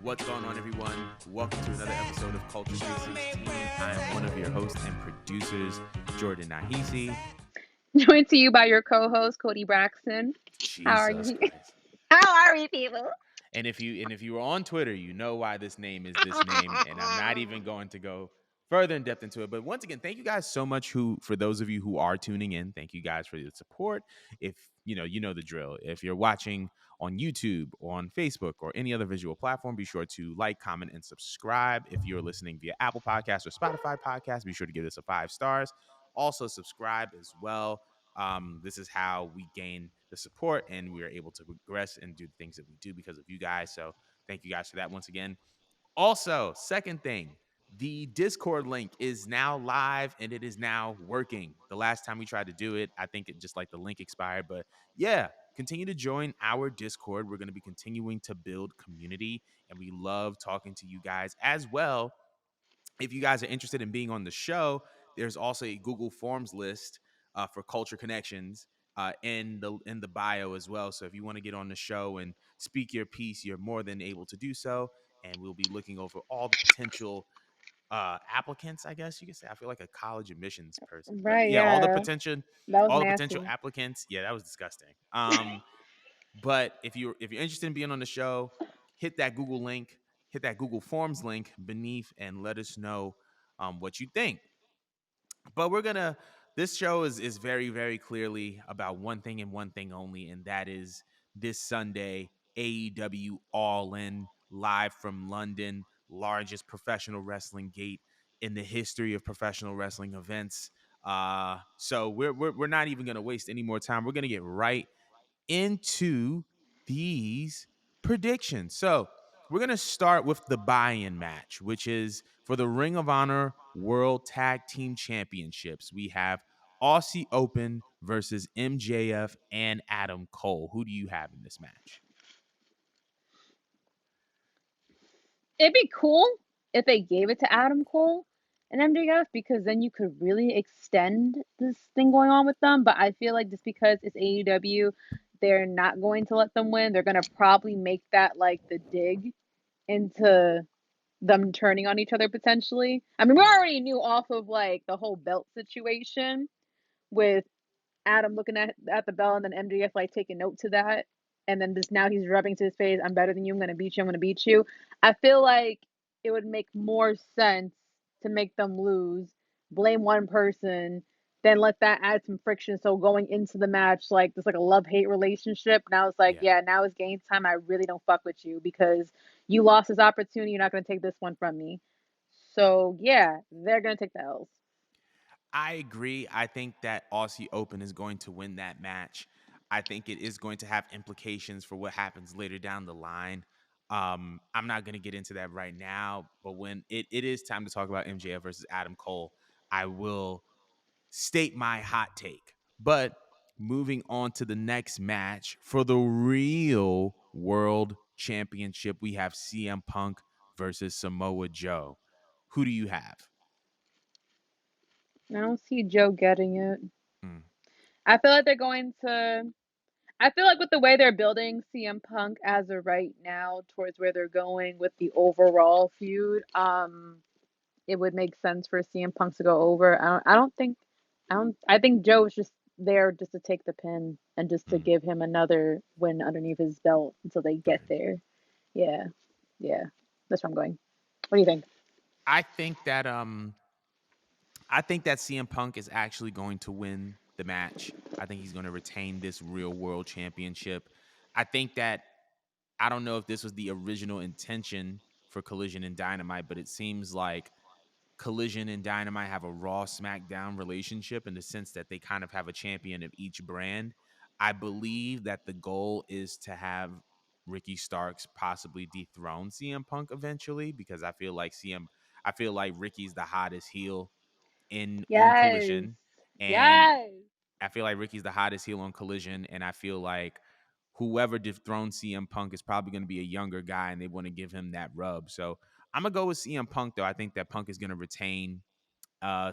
What's going on, everyone? Welcome to another episode of Culture 316. I am one of your hosts and producers, Jordan Nahisi. Joined to you by your co-host Cody Braxton. How are Jesus you? Christ. How are we, people? And if you were on Twitter, you know why this name is this name, and I'm not even going to go further in depth into it. But once again, thank you guys so much for those of you who are tuning in, thank you guys for the support. If you know the drill. If you're watching on YouTube or on Facebook or any other visual platform, be sure to like, comment, and subscribe. If you're listening via Apple Podcasts or Spotify Podcasts, be sure to give this a 5 stars. Also subscribe as well. This is how we gain the support and we are able to progress and do the things that we do because of you guys. So thank you guys for that once again. Also, second thing, the Discord link is now live and it is now working. The last time we tried to do it, I think it just like the link expired. But yeah, continue to join our Discord. We're going to be continuing to build community and we love talking to you guys as well. If you guys are interested in being on the show, there's also a Google Forms list for Culture Connections in the bio as well. So if you want to get on the show and speak your piece, you're more than able to do so. And we'll be looking over all the potential applicants, I guess you could say. I feel like a college admissions person, but Right, yeah, yeah. That was all the potential nasty. applicants. Yeah, that was disgusting. But if you're interested in being on the show, hit that Google link, hit that Google Forms link beneath, and let us know what you think. But this show is very very clearly about one thing and one thing only, and that is this Sunday AEW All In live from London, largest professional wrestling gate in the history of professional wrestling events. So we're not even gonna waste any more time. We're gonna get right into these predictions. So we're going to start with the buy-in match, which is for the Ring of Honor World Tag Team Championships. We have Aussie Open versus MJF and Adam Cole. Who do you have in this match? It'd be cool if they gave it to Adam Cole and MJF because then you could really extend this thing going on with them. But I feel like just because it's AEW, they're not going to let them win. They're gonna probably make that like the dig into them turning on each other potentially. I mean, we Yeah. already knew off of like the whole belt situation with Adam looking at the bell and then MJF like taking note to that. And then this now he's rubbing to his face, I'm better than you, I'm gonna beat you, I'm gonna beat you. I feel like it would make more sense to make them lose, blame one person, then let that add some friction. So going into the match, like there's like a love-hate relationship. Now it's like, Yeah. yeah, now it's game time. I really don't fuck with you because you lost this opportunity. You're not gonna take this one from me. So yeah, they're gonna take the L's. I agree. I think that Aussie Open is going to win that match. I think it is going to have implications for what happens later down the line. I'm not going to get into that right now, but when it is time to talk about MJF versus Adam Cole, I will state my hot take. But moving on to the next match for the real world championship, we have CM Punk versus Samoa Joe. Who do you have? I don't see Joe getting it. Mm, I feel like they're going to. I feel like with the way they're building CM Punk as of right now, towards where they're going with the overall feud, it would make sense for CM Punk to go over. I don't think. I don't. I think Joe is just there just to take the pin and just to mm, give him another win underneath his belt until they get right. there. Yeah, yeah. That's where I'm going. What do you think? I think that I think that CM Punk is actually going to win the match. I think he's going to retain this real world championship. I think that I don't know if this was the original intention for Collision and Dynamite, but it seems like Collision and Dynamite have a Raw SmackDown relationship in the sense that they kind of have a champion of each brand. I believe that the goal is to have Ricky Starks possibly dethrone CM Punk eventually because I feel like Ricky's the hottest heel in on Yes. Collision, and Yes. I feel like Ricky's the hottest heel on Collision, and I feel like whoever dethrones CM Punk is probably going to be a younger guy, and they want to give him that rub. So I'm gonna go with CM Punk though. I think that Punk is going to retain.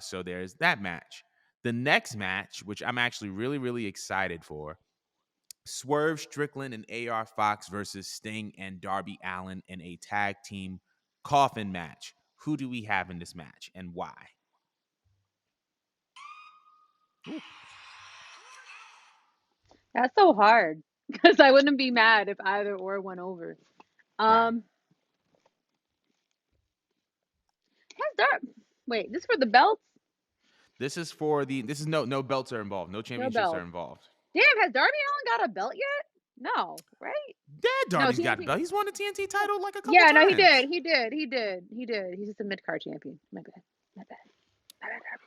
So there's that match. The next match, which I'm actually really really excited for, Swerve Strickland and AR Fox versus Sting and Darby Allin in a tag team coffin match. Who do we have in this match and why? Ooh, That's so hard because I wouldn't be mad if either or went over. right. Um, has Dar wait, this for the belts? This is for the. This is no belts are involved. No No championships are belts. involved. Damn, has Darby Allin got a belt yet? No, right? Dad No, Darby's got a TNT. belt. He's won the TNT title like a couple Yeah, no, he times. did. He did. He did. He did. He's just a mid card champion. My bad. My bad. My bad, Darby.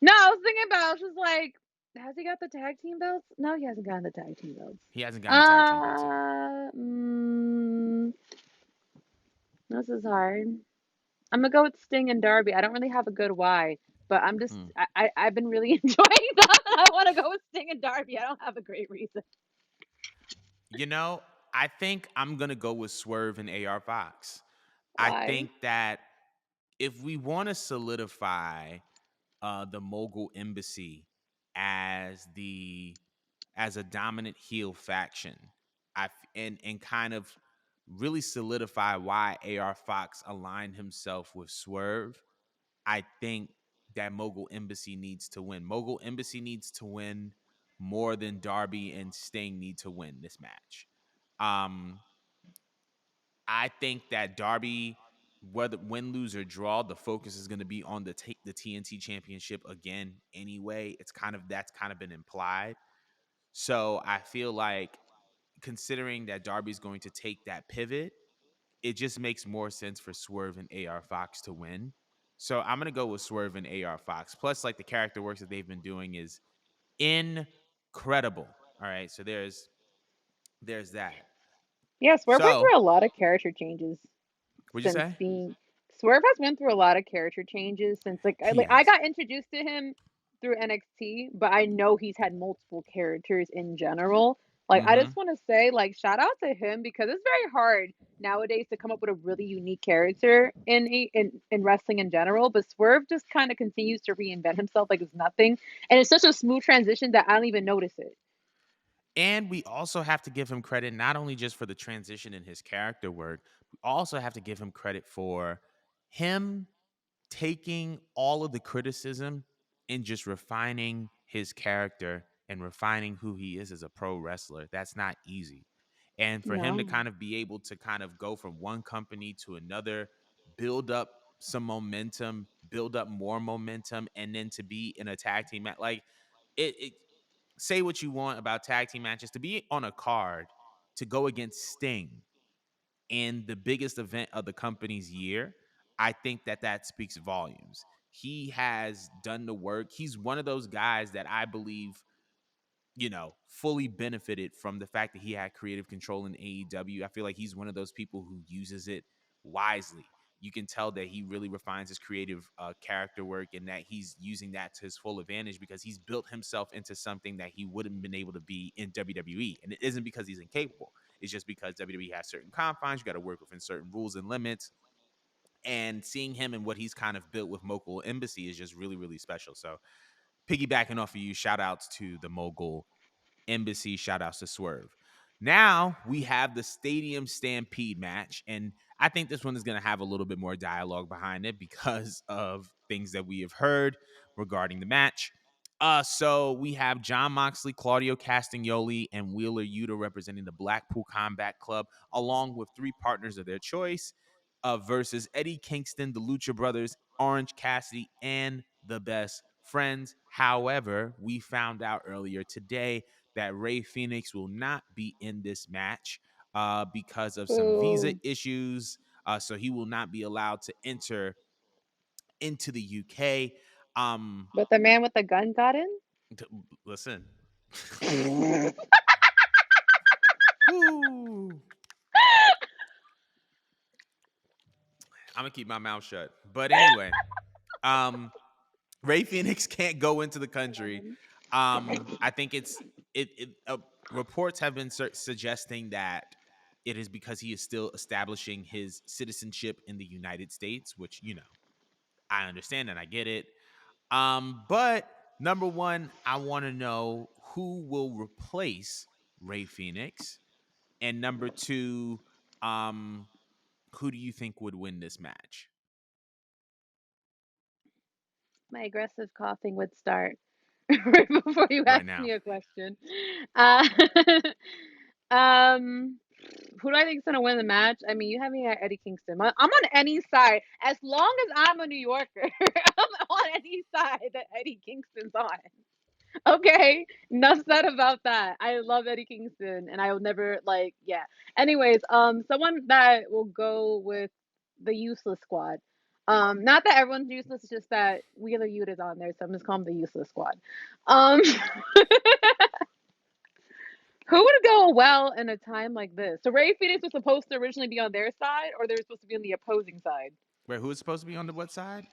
No, I was thinking about. I was just like, has he got the tag team belts? No, he hasn't gotten the tag team belts. He hasn't gotten the tag team belts yet. This is hard. I'm gonna go with Sting and Darby. I don't really have a good why, but I'm just Hmm. I've been really enjoying them. I want to go with Sting and Darby. I don't have a great reason. You know, I think I'm gonna go with Swerve and AR Fox. I Why? think that if we want to solidify the Mogul Embassy as the as a dominant heel faction, and kind of really solidify why AR Fox aligned himself with Swerve. I think that Mogul Embassy needs to win. Mogul Embassy needs to win more than Darby and Sting need to win this match. Um, I think that Darby, whether win, lose, or draw, the focus is going to be on the TNT Championship again. Anyway, that's kind of been implied. So I feel like considering that Darby's going to take that pivot, it just makes more sense for Swerve and AR Fox to win. So I'm gonna go with Swerve and AR Fox. Plus, like the character works that they've been doing is incredible. All right, so there's that. Yeah, Swerve went So through a lot of character changes what'd you since say? being Swerve has went through a lot of character changes since He I has. got introduced to him through NXT, but I know he's had multiple characters in general. Like I Mm-hmm. just want to say like shout out to him because it's very hard nowadays to come up with a really unique character in wrestling in general, but Swerve just kind of continues to reinvent himself like it's nothing, and it's such a smooth transition that I don't even notice it. And we also have to give him credit not only just for the transition in his character work, we also have to give him credit for him taking all of the criticism and just refining his character and refining who he is as a pro wrestler. That's not easy. And for him to No. kind of be able to kind of go from one company to another, build up some momentum, build up more momentum, and then to be in a tag team match, like it say what you want about tag team matches, to be on a card to go against Sting in the biggest event of the company's year, I think that that speaks volumes. He has done the work. He's one of those guys that I believe, fully benefited from the fact that he had creative control in AEW. I feel like he's one of those people who uses it wisely. You can tell that he really refines his creative character work and that he's using that to his full advantage because he's built himself into something that he wouldn't have been able to be in WWE. And it isn't because he's incapable. It's just because WWE has certain confines. You got to work within certain rules and limits. And seeing him and what he's kind of built with Mogul Embassy is just really, really special. So piggybacking off of you, shout outs to the Mogul Embassy, shout outs to Swerve. Now we have the Stadium Stampede match, and I think this one is going to have a little bit more dialogue behind it because of things that we have heard regarding the match. So we have John Moxley, Claudio Castagnoli, and Wheeler Yuta representing the Blackpool Combat Club, along with three partners of their choice, versus Eddie Kingston, the Lucha Brothers, Orange Cassidy, and the Best Friends. However, we found out earlier today that Ray Phoenix will not be in this match because of some visa Boo. issues. So he will not be allowed to enter into the UK. Um, But the man with the gun got in? listen, whoo, I'm gonna keep my mouth shut. But anyway, um, Ray Phoenix can't go into the country. I think reports have been suggesting that it is because he is still establishing his citizenship in the United States, which I understand and I get it. But Number one, I want to know who will replace Ray Phoenix, and number two, um, who do you think would win this match My aggressive coughing would start right before you right ask me now? a question. Uh, um, who do I think is gonna win the match? I mean, you have me at Eddie Kingston. I'm on any side as long as I'm a New Yorker. I'm on any side that Eddie Kingston's on. Okay, enough said about that. I love Eddie Kingston, and I will never like. Yeah. Anyways, someone that will go with the useless squad. Not that everyone's useless, it's just that Wheeler Yuta is on there, so I'm just calling them the useless squad. Um, who would go well in a time like this? So Ray Phoenix was supposed to originally be on their side, or they were supposed to be on the opposing side. Where who is supposed to be on the what side?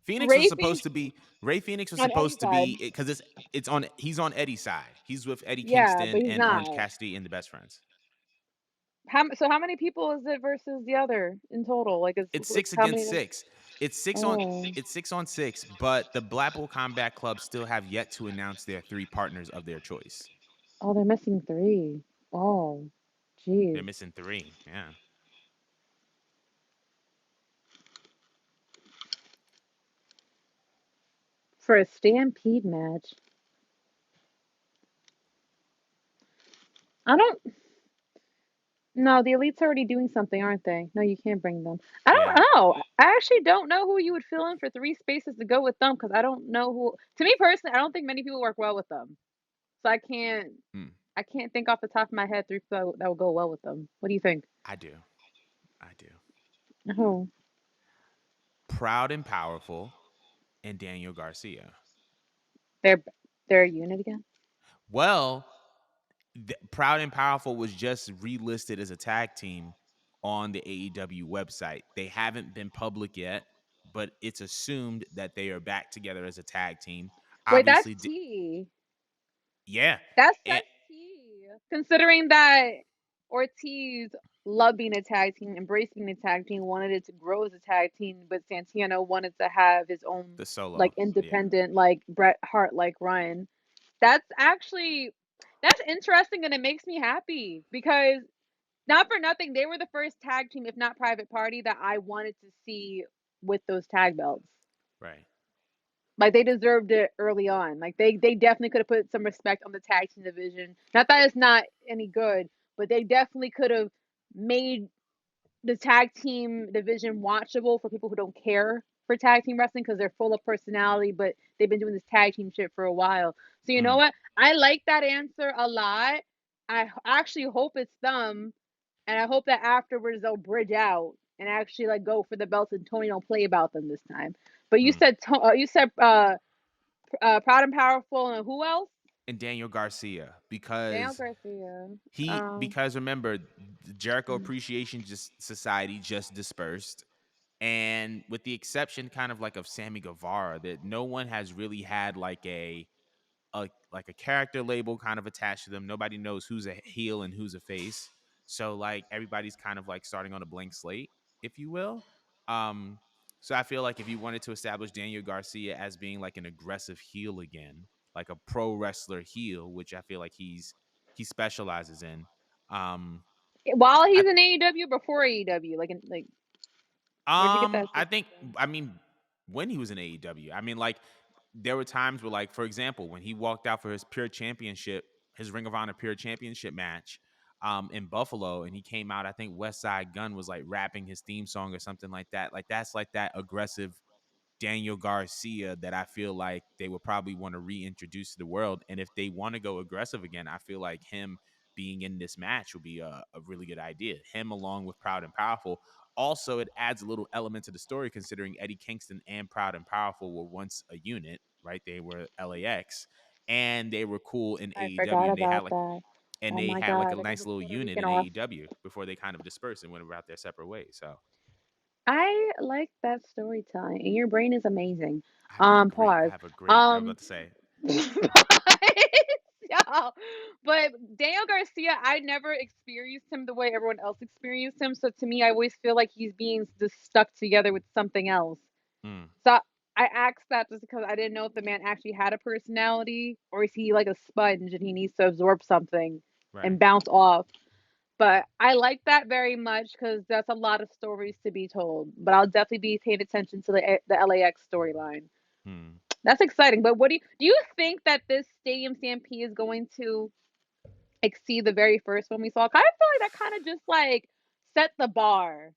Phoenix was Ray supposed Phoenix to be Ray Phoenix was on Eddie's supposed to side. be because it's on he's on Eddie's side. He's with Eddie Yeah, but Kingston he's and Orange not. Cassidy and the Best Friends. So how many people is it versus the other in total? Like, It's like six how against many? six. It's six on Oh, it's 6 on 6, but the Blackpool Combat Club still have yet to announce their three partners of their choice. oh, they're missing three. Oh, They're jeez. missing three. Yeah. For a Stampede match, I don't. No, the Elite's already doing something, aren't they? No, you can't bring them. I Yeah. don't know. I actually don't know who you would fill in for three spaces to go with them because I don't know who. To me personally, I don't think many people work well with them. So I can't. Hmm. I can't think off the top of my head three people that would go well with them. What do you think? I do. I do. Oh, Proud and Powerful and Daniel Garcia. they're they're a unit again. Well, Proud and Powerful was just relisted as a tag team on the AEW website. They haven't been public yet, but it's assumed that they are back together as a tag team. Wait, that's Obviously, T. yeah. And That's tea. Considering that Ortiz loved being a tag team, embraced being a tag team, wanted it to grow as a tag team, but Santino wanted to have his own the like solo, yeah. independent, like Bret Hart like run. That's actually that's interesting and it makes me happy because not for nothing, they were the first tag team, if not private party, that I wanted to see with those tag belts. Right. Like they deserved it early on. Like they definitely could have put some respect on the tag team division. Not that it's not any good, but they definitely could have made the tag team division watchable for people who don't care for tag team wrestling because they're full of personality, but they've been doing this tag team shit for a while. So you know Mm, what? I like that answer a lot. I actually hope it's them, and I hope that afterwards they'll bridge out and actually like go for the belts and Tony don't play about them this time. But mm. you said Proud and Powerful, and who else? And Daniel Garcia Daniel because Garcia. because remember, the Jericho Appreciation just Society just dispersed, and with the exception kind of like of Sammy Guevara, that no one has really had like a character label kind of attached to them. Nobody knows who's a heel and who's a face. So like everybody's kind of like starting on a blank slate, if you will. Um, so I feel like if you wanted to establish Daniel Garcia as being like an aggressive heel again, like a pro wrestler heel, which I feel like he specializes in. Um, While I he's in AEW, before AEW, like where'd you get that I stuff think from? I mean when he was in AEW, I mean like there were times where like for example when he walked out for his pure championship, his Ring of Honor pure championship match in Buffalo, and he came out, I think West Side Gun was like rapping his theme song or something like that. Like that's like that aggressive Daniel Garcia that I feel like they would probably want to reintroduce to the world. And if they want to go aggressive again, I feel like him being in this match would be a really good idea. Him along with Proud and Powerful. Also, it adds a little element to the story considering Eddie Kingston and Proud and Powerful were once a unit, right? They were LAX and they were cool in I AEW forgot and about that. and Oh they my had like God, a they have nice a little Puerto unit Rican in off. AEW before they kind of dispersed and went about their separate ways. So I like that storytelling, and your brain is amazing. I Pause. have a great I was Um, about to say yeah. But Daniel Garcia, I never experienced him the way everyone else experienced him. So to me, I always feel like he's being just stuck together with something else. mm, So I asked that just because I didn't know if the man actually had a personality or is he like a sponge and he needs to absorb something Right. and bounce off. But I like that very much because that's a lot of stories to be told. But I'll definitely be paying attention to the LAX storyline. Hmm. That's exciting. But what do you think that this Stadium Stampede is going to exceed the very first one we saw? 'Cause I feel like that kind of just like set the bar.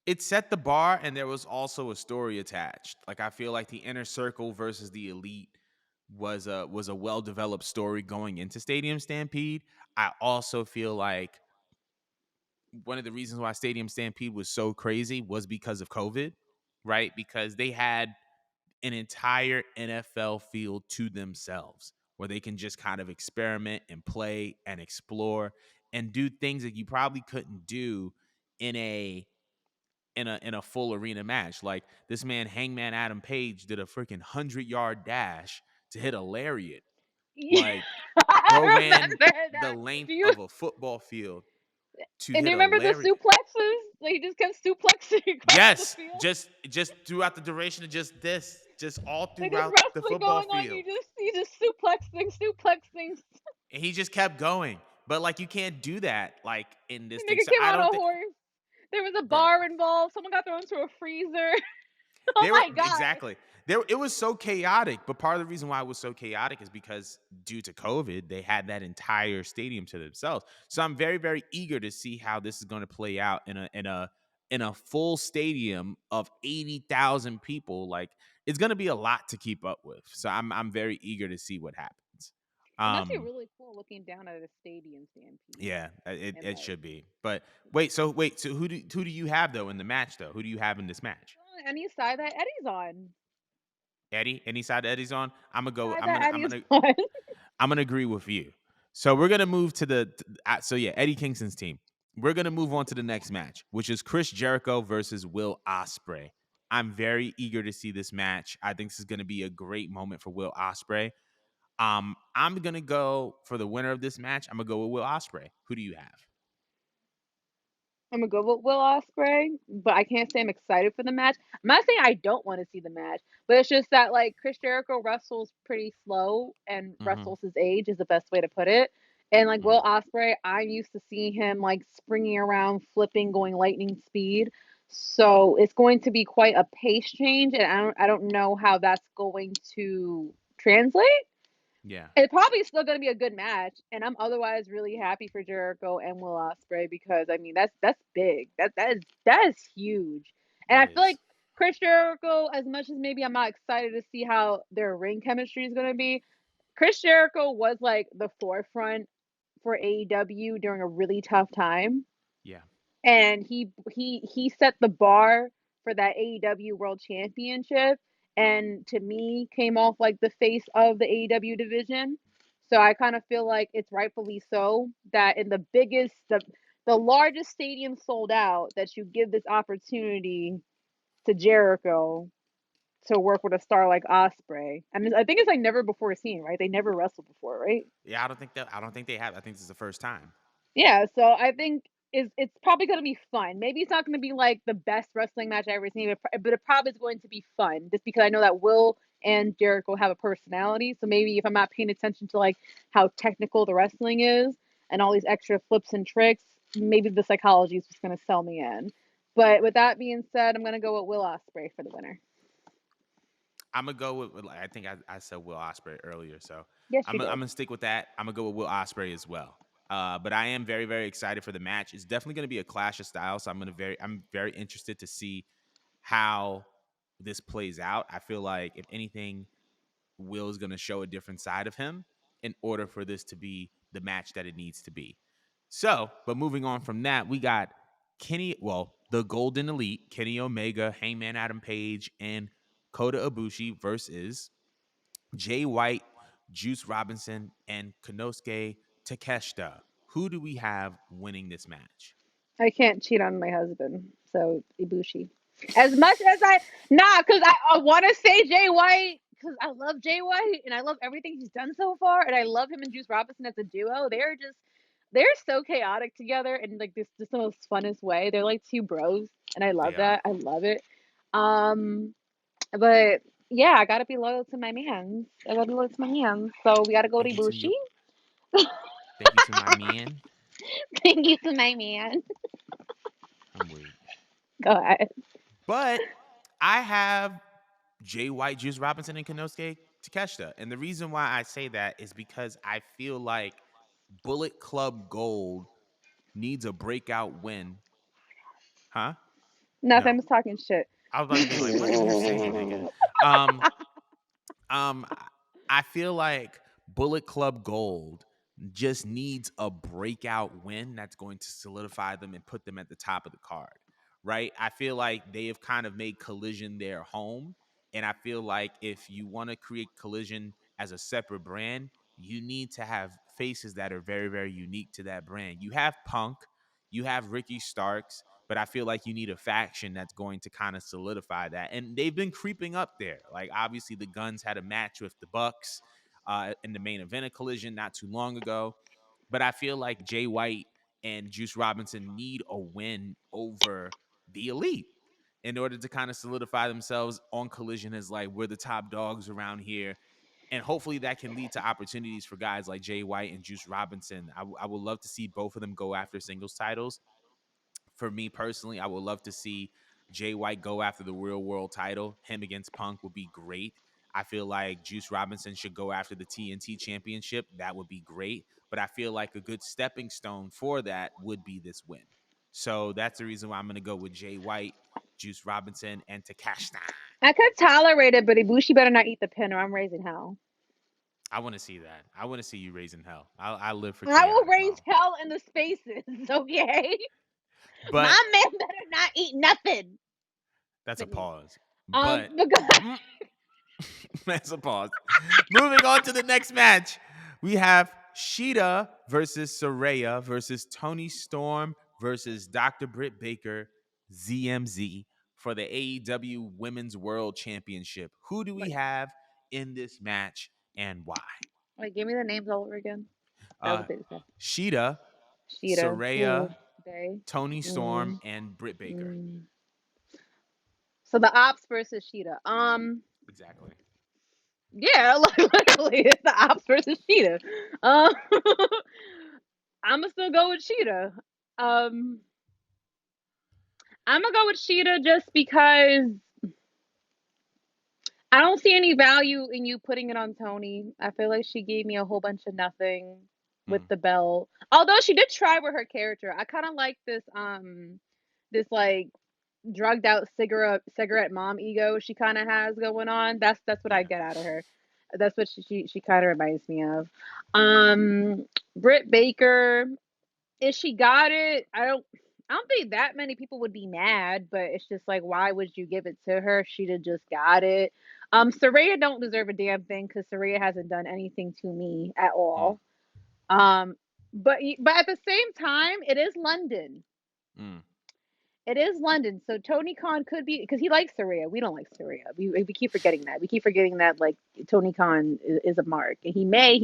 It set the bar, and there was also a story attached. Like I feel like the inner circle versus the elite was a well developed story going into Stadium Stampede. I also feel like one of the reasons why Stadium Stampede was so crazy was because of COVID, right? Because they had an entire NFL field to themselves where they can just kind of experiment and play and explore and do things that you probably couldn't do in a full arena match. Like this man Hangman Adam Page did a freaking 100-yard dash to hit a lariat. Like bro I ran remember the that. length Do you of a football field to and hit you a remember the lariat. suplexes? Like he just kept suplexing across the Yes, field. just throughout the duration of just all Like there's throughout the wrestling football going on. field. You just suplexing. And he just kept going. But like you can't do that like in this thing. Nigga So came I on don't a think, horse. There was a bro. bar involved. Someone got thrown into a freezer. Oh They were my god. exactly there. It was so chaotic, but part of the reason why it was so chaotic is because due to COVID, they had that entire stadium to themselves. So I'm very, very eager to see how this is going to play out in a full stadium of 80,000 people. Like it's going to be a lot to keep up with. So I'm very eager to see what happens. It must be Um, really cool looking down at a stadium stampede yeah, it and it like should be. But wait, so who do you have though in the match though? Who do you have in this match? any side that Eddie's on. Eddie, any side Eddie's on, I'm gonna go. Side I'm that gonna I'm Eddie's gonna on. I'm gonna agree with you. So we're gonna move to so yeah, Eddie Kingston's team. We're gonna move on to the next match, which is Chris Jericho versus Will Ospreay. I'm very eager to see this match. I think this is gonna be a great moment for Will Ospreay. I'm gonna go for the winner of this match. I'm gonna go with Will Ospreay. Who do you have? I'm gonna go with Will Ospreay, but I can't say I'm excited for the match. I'm not saying I don't want to see the match, but it's just that like Chris Jericho wrestles pretty slow and Mm-hmm. wrestles his age is the best way to put it. And like Mm-hmm. Will Ospreay, I'm used to seeing him like springing around, flipping, going lightning speed. So it's going to be quite a pace change, and I don't know how that's going to translate. Yeah. It's probably still going to be a good match, and I'm otherwise really happy for Jericho and Will Ospreay because I mean that's big. That is huge, and That I feel is. like Chris Jericho, as much as maybe I'm not excited to see how their ring chemistry is going to be, Chris Jericho was like the forefront for AEW during a really tough time, Yeah. and he set the bar for that AEW World Championship, and to me came off like the face of the AEW division. So I kind of feel like it's rightfully so that in the largest stadium sold out that you give this opportunity to Jericho to work with a star like Osprey. I mean, I think it's like never before seen, right? They never wrestled before, right? Yeah. I don't think they have. I think this is the first time. Yeah, so I think it's probably gonna be fun. Maybe it's not gonna be like the best wrestling match I ever seen, but it probably is going to be fun just because I know that Will and Jericho have a personality. So maybe if I'm not paying attention to like how technical the wrestling is and all these extra flips and tricks, maybe the psychology is just gonna sell me in. But with that being said, I'm gonna go with Will Ospreay for the winner. I'm gonna go with like, I think I said Will Ospreay earlier, so Yes, I'm you gonna- I'm did. gonna stick with that. I'm gonna go with Will Ospreay as well. But I am very very excited for the match. It's definitely gonna be a clash of styles. So I'm very interested to see how this plays out. I feel like if anything, Will is gonna show a different side of him in order for this to be the match that it needs to be. So, but moving on from that, we got the Golden Elite, Kenny Omega, Hangman Adam Page, and Kota Ibushi versus Jay White, Juice Robinson, and Konosuke Takeshita. Who do we have winning this match? I can't cheat on my husband, so Ibushi. As much as cause I want to say Jay White, cause I love Jay White and I love everything he's done so far, and I love him and Juice Robinson as a duo. They're so chaotic together in like this just the most funnest way. They're like two bros, and I They love are. that. I love it. Um, but Yeah, I gotta be loyal to my man. I gotta be loyal to my man. So we gotta go to Thank you to Ibushi. you. Thank you to my man. Thank you to my man. I'm weak. Go ahead. But I have Jay White, Juice Robinson, and Konosuke Takeshita. And the reason why I say that is because I feel like Bullet Club Gold needs a breakout win. Huh? Nothing. I'm No. just talking shit. I was about to be like, what are you saying, nigga? Um, Um, I feel like Bullet Club Gold just needs a breakout win that's going to solidify them and put them at the top of the card, right? I feel like they have kind of made Collision their home. And I feel like if you want to create Collision as a separate brand, you need to have faces that are very, very unique to that brand. You have Punk, you have Ricky Starks, but I feel like you need a faction that's going to kind of solidify that. And they've been creeping up there. Like obviously the Guns had a match with the Bucks in the main event of Collision not too long ago. But I feel like Jay White and Juice Robinson need a win over the Elite in order to kind of solidify themselves on Collision as like we're the top dogs around here. And hopefully that can lead to opportunities for guys like Jay White and Juice Robinson. I would love to see both of them go after singles titles. For me personally, I would love to see Jay White go after the real world title. Him against Punk would be great. I feel like Juice Robinson should go after the TNT championship. That would be great. But I feel like a good stepping stone for that would be this win. So that's the reason why I'm going to go with Jay White, Juice Robinson, and Takashita. I could tolerate it, but Ibushi better not eat the pin or I'm raising hell. I want to see that. I want to see you raising hell. I live for I will chaotic raise Mo. hell in the spaces, okay? But My man better not eat nothing that's a with me. pause. But Because mm, that's a pause. Moving on to the next match, we have Sheeta versus Saraya versus Tony Storm versus Dr. Britt Baker, ZMZ, for the AEW Women's World Championship. Who do we wait, have in this match and why? wait, give me the names all over again. That was Uh, the big stuff. Sheeta, Sheeta, ooh, Saraya, Bay. Tony Storm, Mm, and Britt Baker. mm. So the ops versus Sheeta. Exactly. Yeah, like literally, it's the ops versus Sheeta. Um, I'm gonna still go with Sheeta. Um, I'm gonna go with Sheeta just because I don't see any value in you putting it on Tony. I feel like she gave me a whole bunch of nothing with Mm, the belt. Although she did try with her character. I kind of like this like drugged out cigarette mom ego she kind of has going on. That's what I yeah. get out of her. That's what she kind of reminds me of. Britt Baker, if she got it, I don't think that many people would be mad, but it's just like, why would you give it to her if she'd have just got it? Saraya don't deserve a damn thing because Saraya hasn't done anything to me at Mm, all. Um, but at the same time, it is London. mm, It is London, so Tony Khan could be because he likes Saraya. We don't like Saraya. We keep forgetting that. We keep forgetting that like Tony Khan is a mark, and he may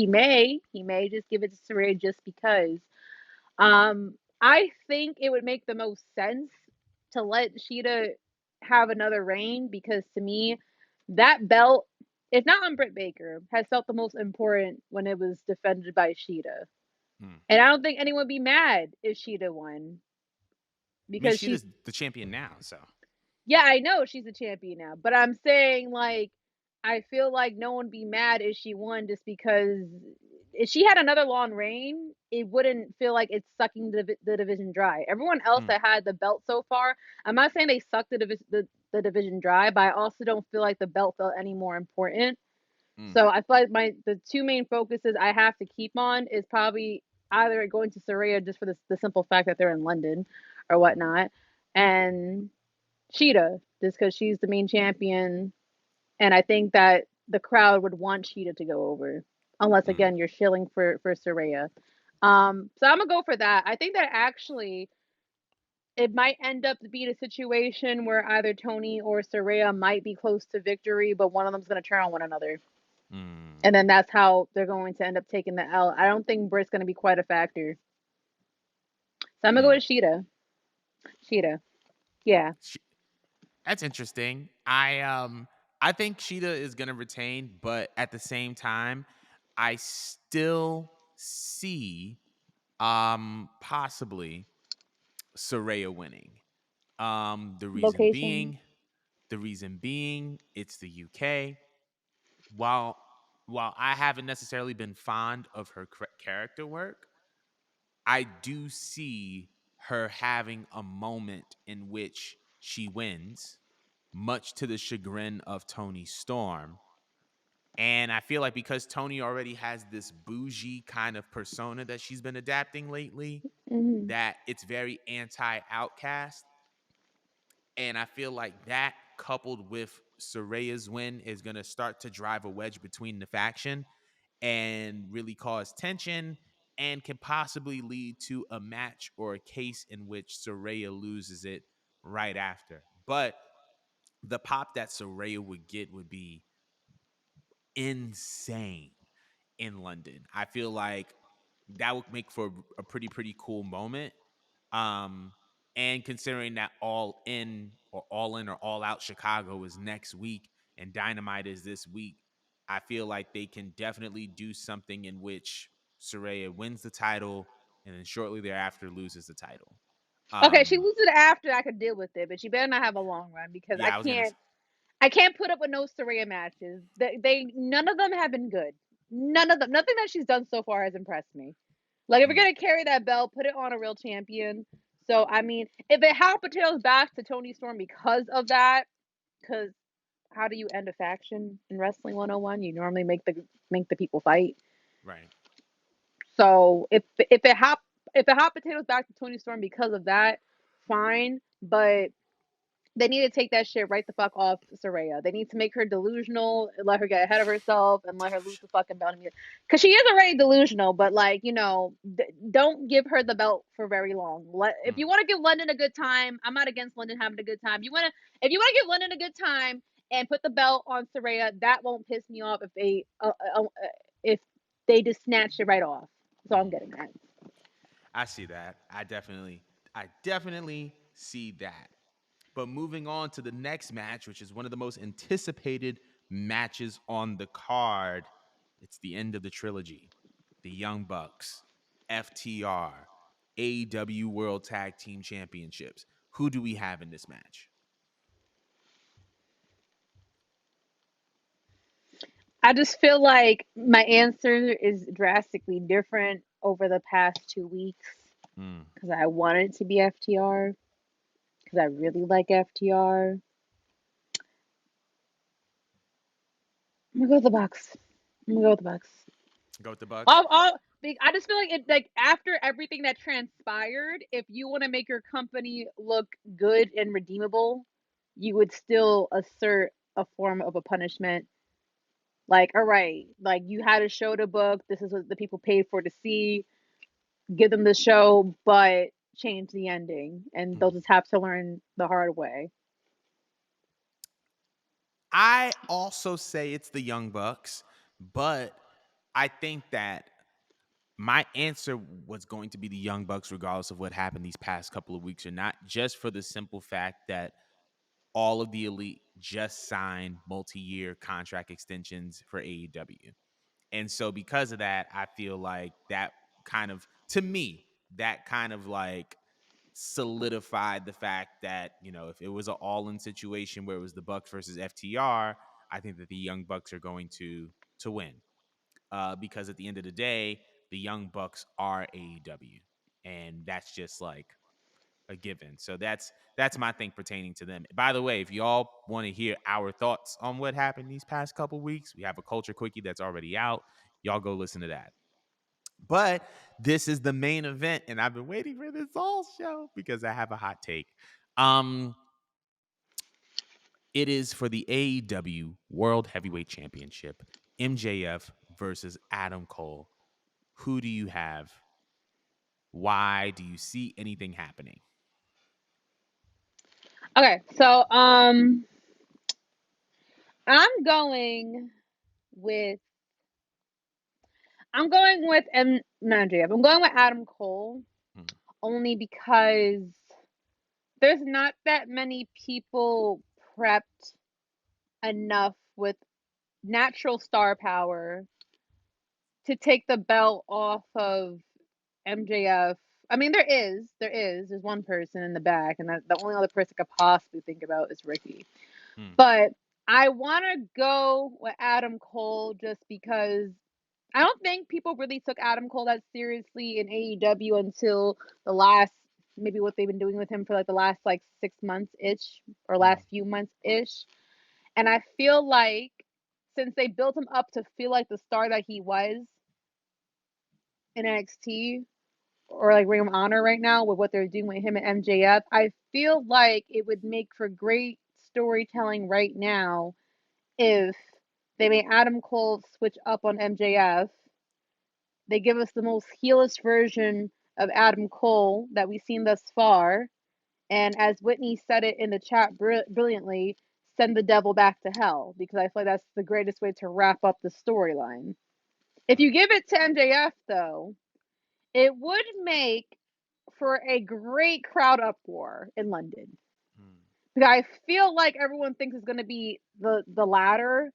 just give it to Saraya just because. I think it would make the most sense to let Sheeta have another reign because to me, that belt, if not on Britt Baker, has felt the most important when it was defended by Sheeta. mm. And I don't think anyone would be mad if Sheeta won I mean, because she's Sheeta's the champion now, so. yeah, I know she's a champion now, but I'm saying like I feel like no one would be mad if she won just because if she had another long reign, it wouldn't feel like it's sucking the division dry. Everyone else Mm, that had the belt so far, I'm not saying they sucked the division dry, but I also don't feel like the belt felt any more important. mm, So I feel like the two main focuses I have to keep on is probably either going to Saraya just for the simple fact that they're in London or mm, whatnot, and Cheetah, just because she's the main champion, and I think that the crowd would want Cheetah to go over, unless mm, again you're shilling for Saraya. So I'm gonna go for that. I think that actually it might end up being a situation where either Tony or Saraya might be close to victory, but one of them's gonna turn on one another, mm, and then that's how they're going to end up taking the L. I don't think Britt's gonna be quite a factor, so I'm gonna go mm. with Cheetah. Cheetah, yeah. That's interesting. I I think Sheeta is gonna retain, but at the same time, I still see possibly Soraya winning. The reason Location. being, it's the UK. While while I haven't necessarily been fond of her character work, I do see her having a moment in which she wins, much to the chagrin of Tony Storm. And I feel like because Tony already has this bougie kind of persona that she's been adapting lately, Hmm. that it's very anti outcast. And I feel like that coupled with Soraya's win is going to start to drive a wedge between the faction and really cause tension and can possibly lead to a match or a case in which Soraya loses it right after. But the pop that Soraya would get would be insane in London. I feel like that would make for a pretty cool moment. Um, and considering that all out Chicago is next week and Dynamite is this week, I feel like they can definitely do something in which Saraya wins the title and then shortly thereafter loses the title. Okay, she Um, loses it after I could deal with it, but she better not have a long run because yeah, I was gonna. I can't put up with no Saraya matches. They none of them have been good. None of them. Nothing that she's done so far has impressed me. Like if we're Mm, gonna carry that belt, put it on a real champion. So I mean, if it hot potatoes back to Tony Storm because of that, because how do you end a faction in wrestling 101? You normally make the people fight. right. So if it hot potatoes back to Tony Storm because of that, fine. But they need to take that shit right the fuck off Saraya. They need to make her delusional, let her get ahead of herself, and let her lose the fucking belt. Because she is already delusional, but like don't give her the belt for very long. If Mm. you want to give London a good time, I'm not against London having a good time. If you want to give London a good time and put the belt on Saraya, that won't piss me off if they just snatch it right off. That's all I'm Mm. getting at. I see that. I definitely see that. But moving on to the next match, which is one of the most anticipated matches on the card, it's the end of the trilogy. The Young Bucks, FTR, AEW World Tag Team Championships. Who do we have in this match? I just feel like my answer is drastically different over the past 2 weeks Mm. because I want it to be FTR because I really like FTR. I'm gonna go with the Bucks. I'm gonna go with the Bucks. Go with the Bucks. All, I just feel like it like after everything that transpired, if you want to make your company look good and redeemable, you would still assert a form of a punishment. Like, all right, like you had a show to book. This is what the people paid for to see. Give them the show, but change the ending, and they'll Mm. just have to learn the hard way. I also say it's the Young Bucks, but I think that my answer was going to be the Young Bucks, regardless of what happened these past couple of weeks or not, just for the simple fact that all of the elite just signed multi-year contract extensions for AEW. And so because of that, I feel like that kind of to me, that kind of like solidified the fact that, if it was an all-in situation where it was the Bucks versus FTR, I think that the Young Bucks are going to win. Because at the end of the day, the Young Bucks are AEW. And that's just like a given. So that's my thing pertaining to them. By the way, if y'all want to hear our thoughts on what happened these past couple weeks, we have a culture quickie that's already out. Y'all go listen to that. But this is the main event, and I've been waiting for this all show because I have a hot take. Um, it is for the AEW World Heavyweight Championship, MJF versus Adam Cole. Who do you have? Why do you see anything happening? Okay, so I'm going with I'm going with Adam Cole Hmm. only because there's not that many people prepped enough with natural star power to take the belt off of MJF. I mean, there's one person in the back, and that the only other person I could possibly think about is Ricky. Hmm. But I want to go with Adam Cole just because I don't think people really took Adam Cole that seriously in AEW until the last, maybe what they've been doing with him for like the last like 6 months ish or Hmm. last few months ish. And I feel like since they built him up to feel like the star that he was in NXT or like Ring of Honor right now with what they're doing with him and MJF, I feel like it would make for great storytelling right now if they made Adam Cole switch up on MJF. They give us the most heelish version of Adam Cole that we've seen thus far. And as Whitney said it in the chat brilliantly, send the devil back to hell because I feel like that's the greatest way to wrap up the storyline. If you give it to MJF, though, it would make for a great crowd uproar in London. Hmm. Because I feel like everyone thinks it's going to be the latter,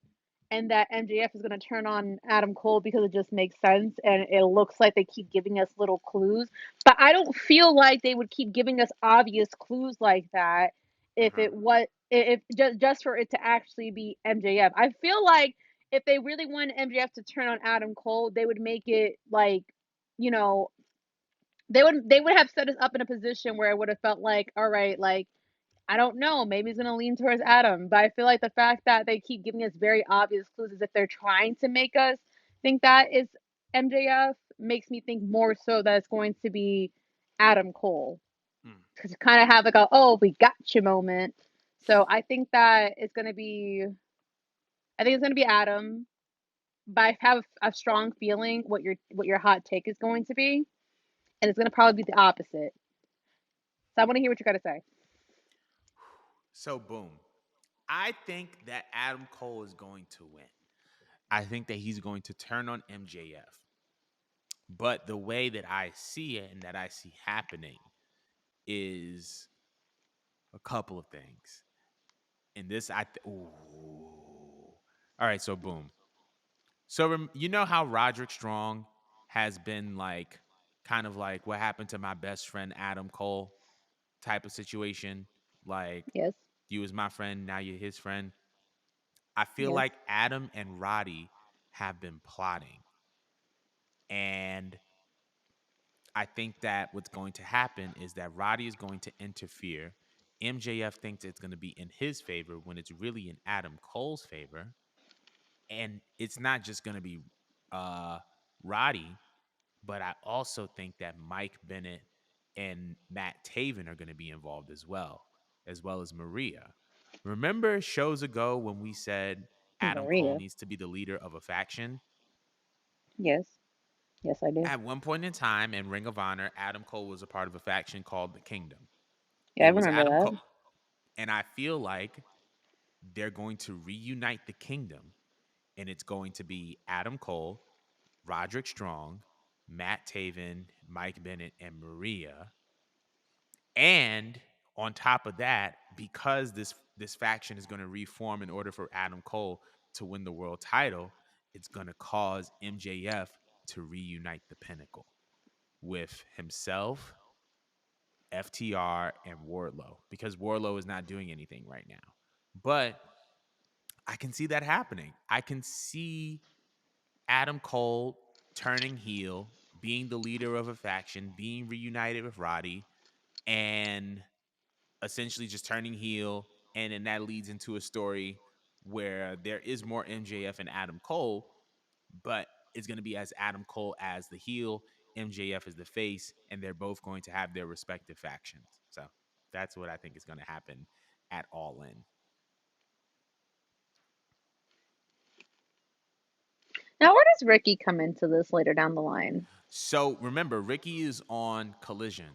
and that MJF is going to turn on Adam Cole because it just makes sense and it looks like they keep giving us little clues. But I don't feel like they would keep giving us obvious clues like that if Uh-huh. it was if just for it to actually be MJF. I feel like if they really wanted MJF to turn on Adam Cole, they would make it like, you know, they would have set us up in a position where it would have felt like, all right, like I don't know. Maybe he's gonna lean towards Adam, but I feel like the fact that they keep giving us very obvious clues as if they're trying to make us think that is MJF makes me think more so that it's going to be Adam Cole Hmm. because you kind of have like a oh we got you moment. So I think that it's gonna be I think it's gonna be Adam, but I have a strong feeling what your hot take is going to be, and it's gonna probably be the opposite. So I want to hear what you got to say. So boom. I think that Adam Cole is going to win. I think that he's going to turn on MJF. But the way that I see it and that I see happening is a couple of things. And this, ooh. All right, so boom. So you know how Roderick Strong has been like, kind of like what happened to my best friend Adam Cole type of situation. Like Yes, you was my friend, now you're his friend. I feel yes, like Adam and Roddy have been plotting, and I think that what's going to happen is that Roddy is going to interfere. MJF thinks it's going to be in his favor when it's really in Adam Cole's favor. And it's not just going to be uh, Roddy, but I also think that Mike Bennett and Matt Taven are going to be involved as well as Maria. Remember shows ago when we said Adam Cole Maria. needs to be the leader of a faction? Yes, yes, I do. At one point in time in Ring of Honor, Adam Cole was a part of a faction called the Kingdom. Yeah, I It was remember Adam Cole, that. and I feel like they're going to reunite the Kingdom, and it's going to be Adam Cole, Roderick Strong, Matt Taven, Mike Bennett, and Maria. And on top of that, because this faction is going to reform in order for Adam Cole to win the world title, it's going to cause MJF to reunite the Pinnacle with himself, FTR, and Wardlow because Wardlow is not doing anything right now. But I can see that happening. I can see Adam Cole turning heel, being the leader of a faction, being reunited with Roddy, and essentially just turning heel. And then that leads into a story where there is more MJF and Adam Cole, but it's going to be as Adam Cole as the heel, MJF as the face, and they're both going to have their respective factions. So that's what I think is going to happen at All In. Now, where does Ricky come into this later down the line? So remember, Ricky is on Collision,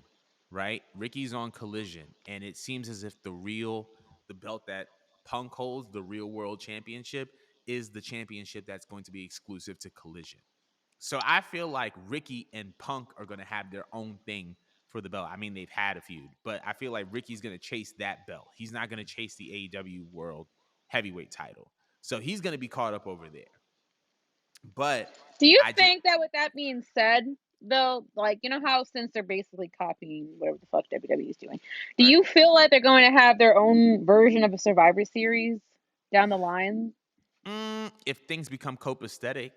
right? Ricky's on Collision, and it seems as if the belt that Punk holds, the real world championship, is the championship that's going to be exclusive to Collision. So I feel like Ricky and Punk are going to have their own thing for the belt. I mean, they've had a feud, but I feel like Ricky's going to chase that belt. He's not going to chase the AEW world. heavyweight title. So he's going to be caught up over there. But Do you I just think that with that being said, though, like, you know how since they're basically copying whatever the fuck WWE is doing, do right. you feel like they're going to have their own version of a Survivor Series down the line? If things become copacetic,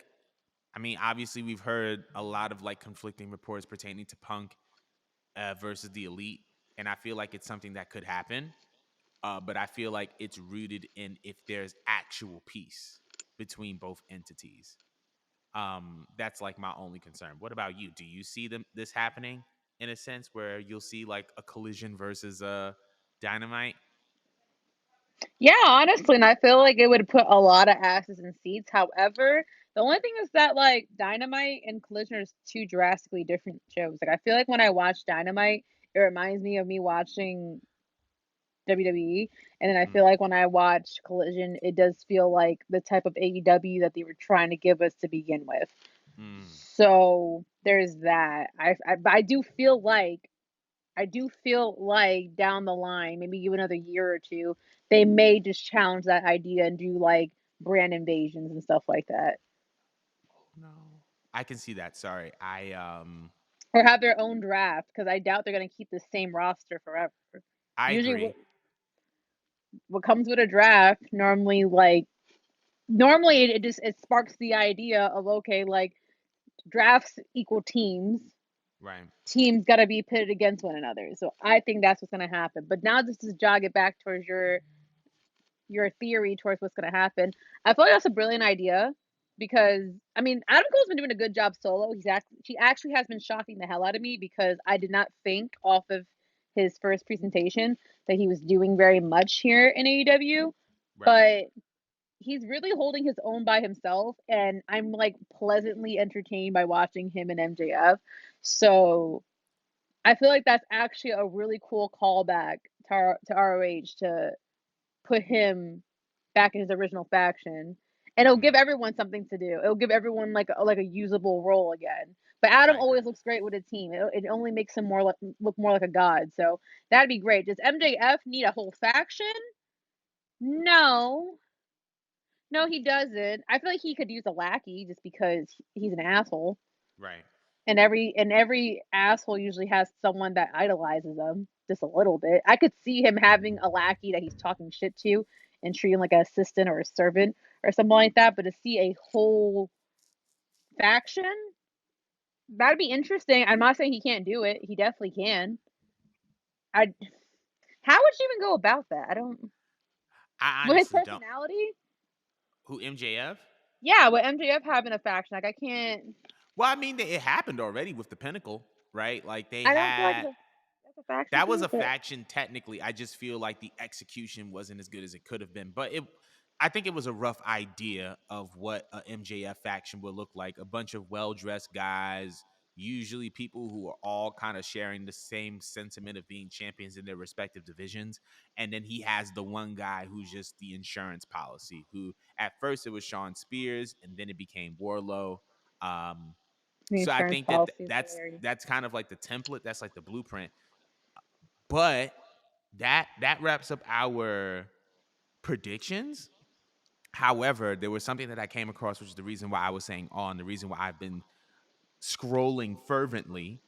I mean, obviously we've heard a lot of like conflicting reports pertaining to Punk versus the Elite, and I feel like it's something that could happen. But I feel like it's rooted in if there's actual peace between both entities. That's like my only concern. What about you? Do you see this happening in a sense where you'll see like a collision versus a dynamite? Yeah, honestly, and I feel like it would put a lot of asses in seats. However, the only thing is that like Dynamite and Collision are two drastically different shows. Like I feel like when I watch Dynamite, it reminds me of me watching WWE, and then I feel Mm, like when I watch Collision, it does feel like the type of AEW that they were trying to give us to begin with. mm, So there's that. But I do feel like down the line, maybe give another year or two, they may just challenge that idea and do like brand invasions and stuff like that, no, I can see that. Sorry, or have their own draft because I doubt they're gonna keep the same roster forever. I Usually, what agree. what comes with a draft normally it just it sparks the idea of okay, like drafts equal teams. Right. Teams got to be pitted against one another. So I think that's what's going to happen. But now just to jog it back towards your theory towards what's going to happen, I feel like that's a brilliant idea because I mean Adam Cole's been doing a good job solo. She actually has been shocking the hell out of me because I did not think off of his first presentation that he was doing very much here in AEW, Right. but he's really holding his own by himself, and I'm like pleasantly entertained by watching him and MJF. So I feel like that's actually a really cool callback to ROH to put him back in his original faction, and it'll give Mm, everyone something to do. It'll give everyone like a usable role again. But Adam I always agree. looks great with a team. It only makes him look more like a god. So that'd be great. Does MJF need a whole faction? No, no, he doesn't. I feel like he could use a lackey just because he's an asshole. Right. And every asshole usually has someone that idolizes them just a little bit. I could see him having a lackey that he's talking shit to and treating like an assistant or a servant or something like that. But to see a whole faction, that'd be interesting. I'm not saying he can't do it. He definitely can. I How would you even go about that? I don't. I With his honestly don't. personality, Who, MJF? yeah. With MJF having a faction, like I can't. Well, I mean, it happened already with the Pinnacle, right? Like they I don't feel like had that's a faction that was piece. a faction technically. I just feel like the execution wasn't as good as it could have been. But it I think it was a rough idea of what a MJF faction would look like. A bunch of well-dressed guys, usually people who are all kind of sharing the same sentiment of being champions in their respective divisions. And then he has the one guy who's just the insurance policy, who at first it was Sean Spears and then it became Warlow. Um, The so I insurance think that policy is that's hilarious. that's kind of like the template. That's like the blueprint. But that wraps up our predictions. However, there was something that I came across, which is the reason why I was saying on the reason why I've been scrolling fervently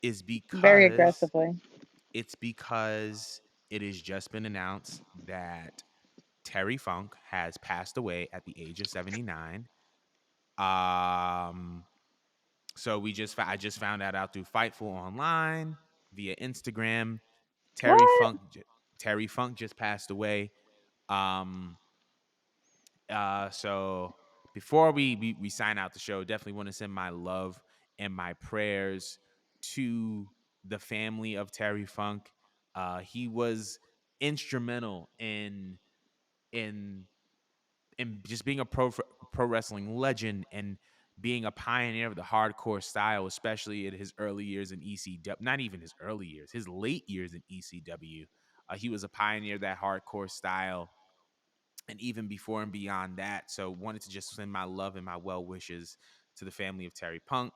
is Very because aggressively. it has just been announced that Terry Funk has passed away at the age of 79. Um so I just found that out through Fightful Online via Instagram. Terry What? Funk Terry Funk just passed away. Um so before we sign out the show, definitely want to send my love and my prayers to the family of Terry Funk. He was instrumental in in just being a pro wrestling legend and being a pioneer of the hardcore style, especially in his early years in ECW. Not even his early years, his late years in ECW. He was a pioneer of that hardcore style, and even before and beyond that. So, wanted to just send my love and my well wishes to the family of Terry Funk.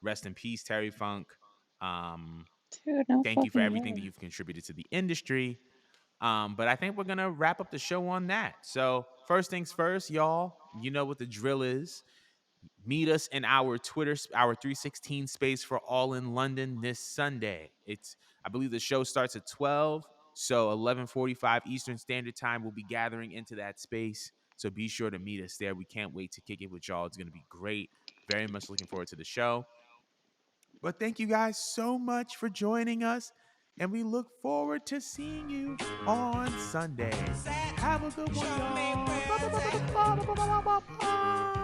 Rest in peace, Terry Funk. Um, Dude, no Thank you for fucking everything that way. you've contributed to the industry. But I think we're gonna wrap up the show on that. So first things first, y'all. You know what the drill is. Meet us in our our 316 space for All in London this Sunday. I believe the show starts at 12, so 11:45 Eastern Standard Time. We'll be gathering into that space. So be sure to meet us there. We can't wait to kick it with y'all. It's gonna be great. Very much looking forward to the show. But thank you guys so much for joining us, and we look forward to seeing you on Sunday. Have a good one, y'all. Bye, bye, bye, bye, bye, bye, bye, bye, bye.